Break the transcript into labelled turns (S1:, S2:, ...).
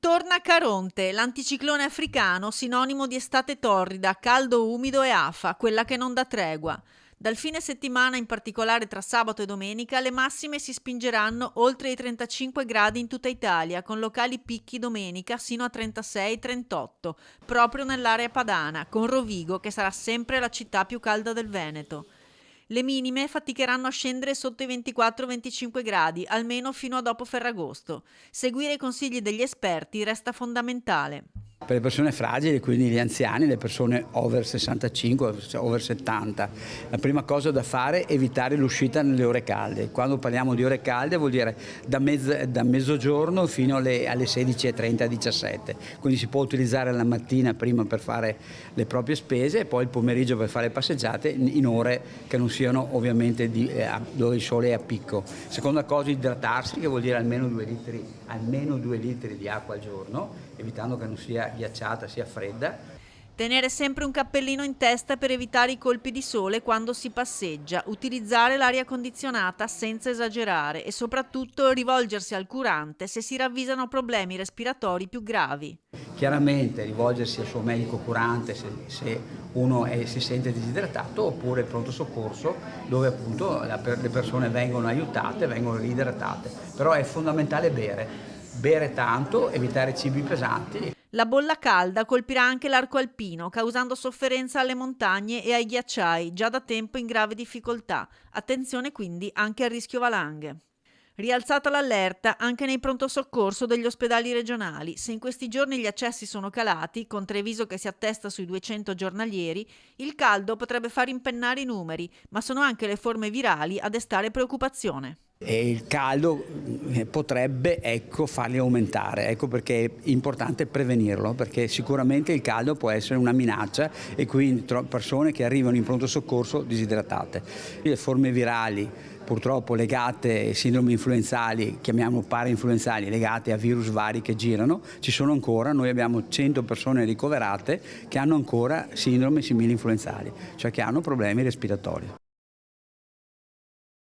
S1: Torna Caronte, l'anticiclone africano, sinonimo di estate torrida, caldo umido e afa, quella che non dà tregua. Dal fine settimana, in particolare tra sabato e domenica, le massime si spingeranno oltre i 35 gradi in tutta Italia, con locali picchi domenica sino a 36-38, proprio nell'area padana, con Rovigo che sarà sempre la città più calda del Veneto. Le minime faticheranno a scendere sotto i 24-25 gradi, almeno fino a dopo Ferragosto. Seguire i consigli degli esperti resta fondamentale.
S2: Per le persone fragili, quindi gli anziani, le persone over 65, over 70, la prima cosa da fare è evitare l'uscita nelle ore calde. Quando parliamo di ore calde vuol dire da mezzogiorno fino alle 16:30-17. Quindi si può utilizzare la mattina prima per fare le proprie spese e poi il pomeriggio per fare passeggiate in ore che non siano ovviamente dove il sole è a picco. Seconda cosa, idratarsi, che vuol dire almeno 2 litri di acqua al giorno, evitando che non sia ghiacciata sia fredda.
S1: Tenere sempre un cappellino in testa per evitare i colpi di sole quando si passeggia, utilizzare l'aria condizionata senza esagerare e soprattutto rivolgersi al curante se si ravvisano problemi respiratori più gravi.
S2: Chiaramente rivolgersi al suo medico curante se uno si sente disidratato, oppure il pronto soccorso dove appunto le persone vengono aiutate, vengono riidratate. Però è fondamentale bere tanto, evitare cibi pesanti.
S1: La bolla calda colpirà anche l'arco alpino, causando sofferenza alle montagne e ai ghiacciai, già da tempo in grave difficoltà. Attenzione quindi anche al rischio valanghe. Rialzata l'allerta anche nei pronto soccorso degli ospedali regionali. Se in questi giorni gli accessi sono calati, con Treviso che si attesta sui 200 giornalieri, il caldo potrebbe far impennare i numeri, ma sono anche le forme virali a destare preoccupazione.
S2: E il caldo potrebbe farli aumentare, ecco perché è importante prevenirlo, perché sicuramente il caldo può essere una minaccia e quindi persone che arrivano in pronto soccorso disidratate. Le forme virali purtroppo legate a sindromi influenzali, chiamiamo parainfluenzali, legate a virus vari che girano, ci sono ancora. Noi abbiamo 100 persone ricoverate che hanno ancora sindromi simili influenzali, cioè che hanno problemi respiratori.